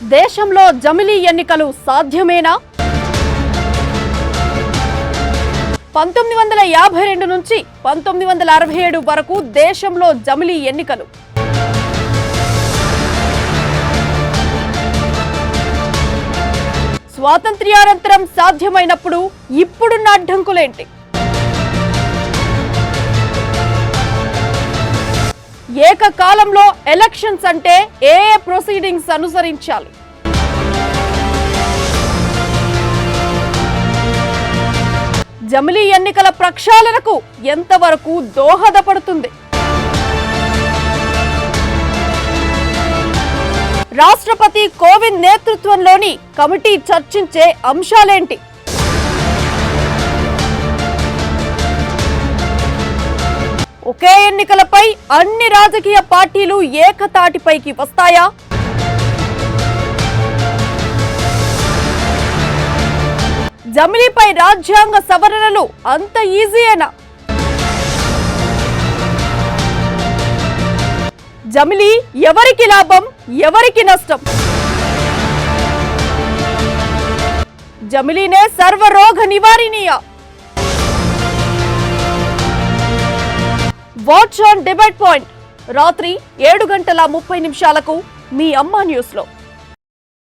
దేశంలో జమిలీ ఎన్నికలు సాధ్యమేనా? 1952 నుంచి 1967 వరకు దేశంలో జమిలీ ఎన్నికలు. స్వాతంత్ర్యానంతరం సాధ్యమైనప్పుడు ఇప్పుడున్న అడ్డంకులేంటి? ఏకకాలంలో ఎలక్షన్స్ అంటే ఏ ప్రొసీడింగ్స్ అనుసరించాలి? జమిలీ ఎన్నికల ప్రక్షాళనకు ఎంతవరకు దోహదపడుతుంది? రాష్ట్రపతి కోవింద్ నేతృత్వంలోని కమిటీ చర్చించే అంశాలేంటి? ఒకే ఎన్నికలపై అన్ని రాజకీయ పార్టీలు ఏకతాటిపైకి వస్తాయా? జమిలీపై రాజ్యాంగ సవరణలు అంత ఈజీయేనా? జమిలీ ఎవరికి లాభం, ఎవరికి నష్టం? జమిలీనే సర్వరోగ నివారణీయ? వాచ్ ఆన్ డిబేట్ పాయింట్ రాత్రి 7:30 మీ అమ్మా న్యూస్ లో.